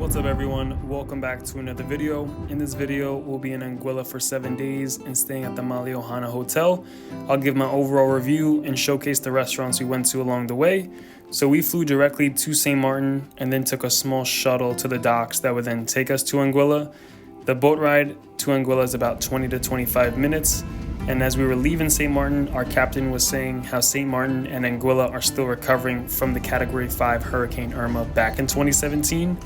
What's up everyone, welcome back to another video. In this video, we'll be in Anguilla for 7 days and staying at the Malliouhana hotel. I'll give my overall review and showcase the restaurants we went to along the way. So we flew directly to St. Martin and then took a small shuttle to the docks that would then take us to Anguilla. The boat ride to Anguilla is about 20 to 25 minutes. And as we were leaving St. Martin, our captain was saying how St. Martin and Anguilla are still recovering from the Category 5 Hurricane Irma back in 2017.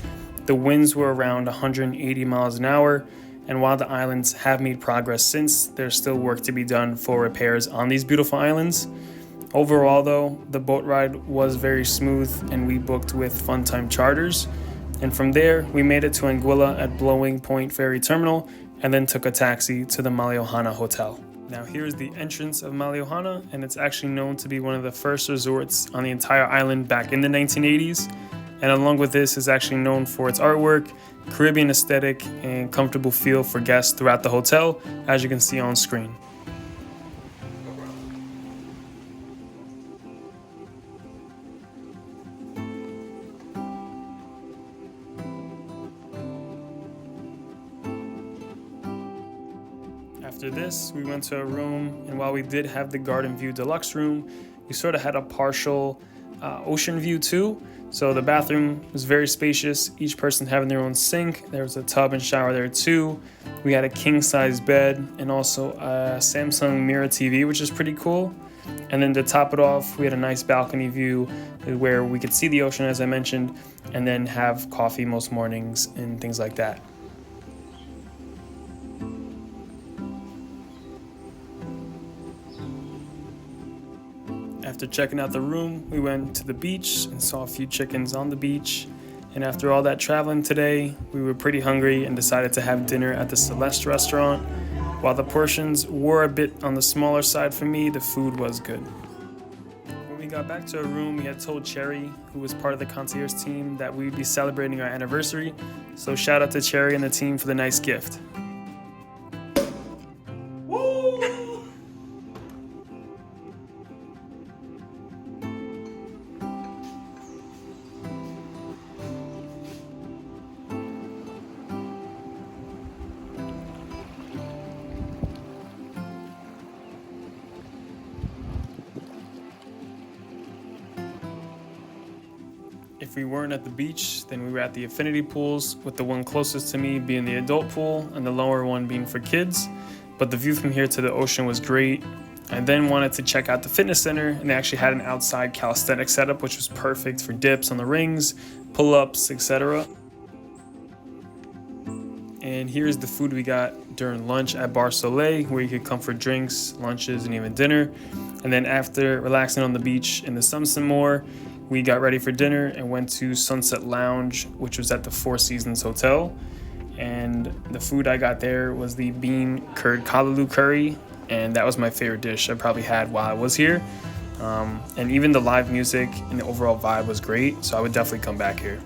The winds were around 180 miles an hour, and while the islands have made progress since, there's still work to be done for repairs on these beautiful islands. Overall though, the boat ride was very smooth and we booked with Funtime Charters. And from there, we made it to Anguilla at Blowing Point Ferry Terminal and then took a taxi to the Malliouhana Hotel. Now here's the entrance of Malliouhana, and it's actually known to be one of the first resorts on the entire island back in the 1980s. And along with this, is actually known for its artwork, Caribbean aesthetic, and comfortable feel for guests throughout the hotel, as you can see on screen. After this, we went to a room, and while we did have the Garden View Deluxe room, we sort of had a partial ocean view too. So the bathroom was very spacious, each person having their own sink. There was a tub and shower there too. We had a king size bed and also a Samsung Mirror TV, which is pretty cool. And then to top it off, we had a nice balcony view where we could see the ocean, as I mentioned, and then have coffee most mornings and things like that. After checking out the room, we went to the beach and saw a few chickens on the beach. And after all that traveling today, we were pretty hungry and decided to have dinner at the Celeste restaurant. While the portions were a bit on the smaller side for me, the food was good. When we got back to our room, we had told Cherry, who was part of the concierge team, that we would be celebrating our anniversary. So shout out to Cherry and the team for the nice gift. If we weren't at the beach, then we were at the affinity pools, with the one closest to me being the adult pool and the lower one being for kids. But the view from here to the ocean was great. I then wanted to check out the fitness center, and they actually had an outside calisthenics setup, which was perfect for dips on the rings, pull-ups, etc. And here's the food we got during lunch at Bar Soleil, where you could come for drinks, lunches, and even dinner. And then after relaxing on the beach in the sun some more, we got ready for dinner and went to Sunset Lounge, which was at the Four Seasons Hotel. And the food I got there was the bean curd callaloo curry, and that was my favorite dish I probably had while I was here. And even the live music and the overall vibe was great, so I would definitely come back here.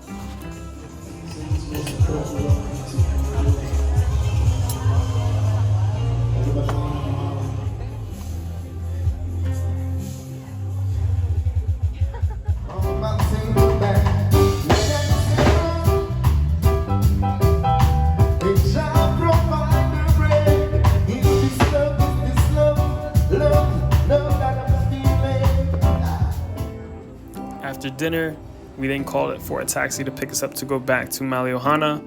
After dinner, we then called it for a taxi to pick us up to go back to Malliouhana.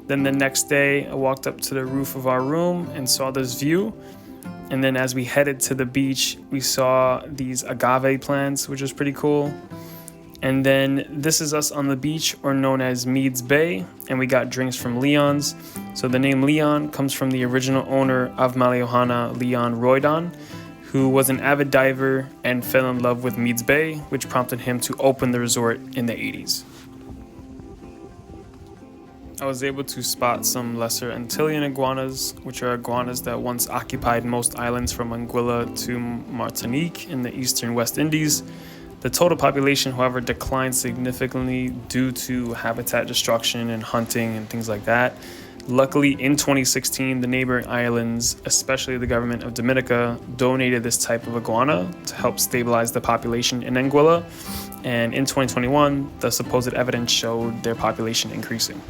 Then the next day, I walked up to the roof of our room and saw this view. And then as we headed to the beach, we saw these agave plants, which was pretty cool. And then this is us on the beach, or known as Meads Bay, and we got drinks from Leon's. So the name Leon comes from the original owner of Malliouhana, Leon Roydon, who was an avid diver and fell in love with Meads Bay, which prompted him to open the resort in the 80s. I was able to spot some lesser Antillean iguanas, which are iguanas that once occupied most islands from Anguilla to Martinique in the eastern West Indies. The total population, however, declined significantly due to habitat destruction and hunting and things like that. Luckily, in 2016, the neighboring islands, especially the government of Dominica, donated this type of iguana to help stabilize the population in Anguilla. And in 2021, the supposed evidence showed their population increasing.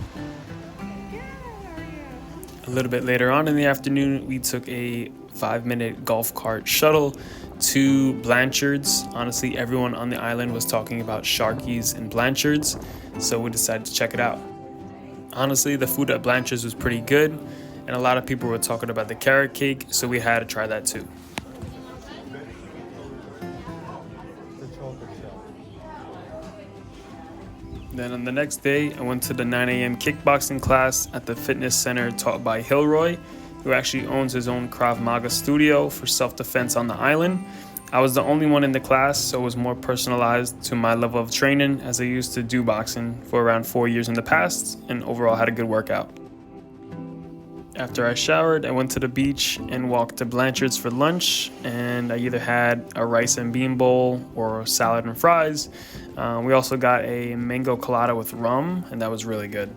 A little bit later on in the afternoon, we took a 5-minute golf cart shuttle to Blanchard's. Honestly, everyone on the island was talking about Sharky's and Blanchard's, so we decided to check it out. Honestly, the food at Blanchard's was pretty good, and a lot of people were talking about the carrot cake, so we had to try that too. Then on the next day, I went to the 9 a.m. kickboxing class at the fitness center taught by Hilroy, who actually owns his own Krav Maga studio for self-defense on the island. I was the only one in the class, so it was more personalized to my level of training, as I used to do boxing for around 4 years in the past and overall had a good workout. After I showered, I went to the beach and walked to Blanchard's for lunch, and I either had a rice and bean bowl or salad and fries. We also got a mango colada with rum, and that was really good.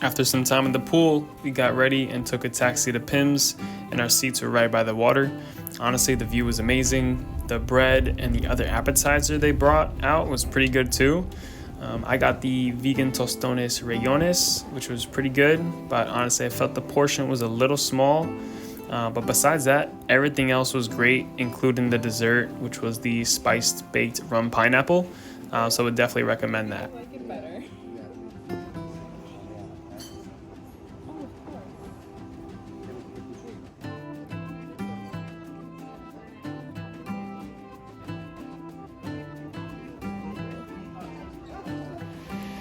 After some time in the pool, we got ready and took a taxi to Pim's, and our seats were right by the water. Honestly, the view was amazing. The bread and the other appetizer they brought out was pretty good too. I got the vegan tostones rellones, which was pretty good, but honestly, I felt the portion was a little small. But besides that, everything else was great, including the dessert, which was the spiced baked rum pineapple. So I would definitely recommend that. I like it better.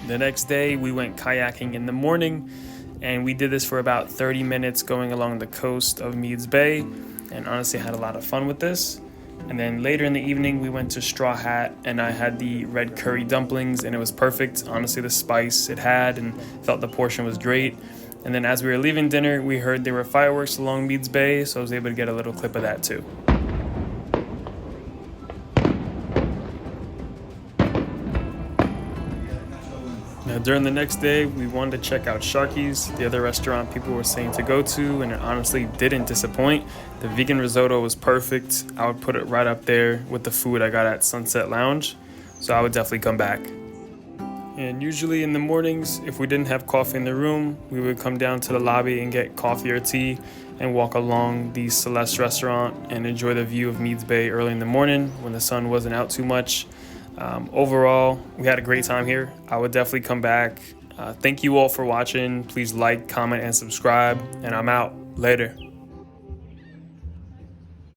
The next day, we went kayaking in the morning, and we did this for about 30 minutes going along the coast of Meads Bay, and honestly had a lot of fun with this. And then later in the evening, we went to Straw Hat, and I had the red curry dumplings, and it was perfect. Honestly, the spice it had, and felt the portion was great. And then as we were leaving dinner, we heard there were fireworks along Meads Bay, so I was able to get a little clip of that too. Now, during the next day, we wanted to check out Sharky's, the other restaurant people were saying to go to, and it honestly didn't disappoint. The vegan risotto was perfect. I would put it right up there with the food I got at Sunset Lounge, so I would definitely come back. And usually in the mornings, if we didn't have coffee in the room, we would come down to the lobby and get coffee or tea and walk along the Celeste restaurant and enjoy the view of Meads Bay early in the morning when the sun wasn't out too much. Overall, we had a great time here. I would definitely come back. Thank you all for watching. Please like, comment, and subscribe, and I'm out. Later.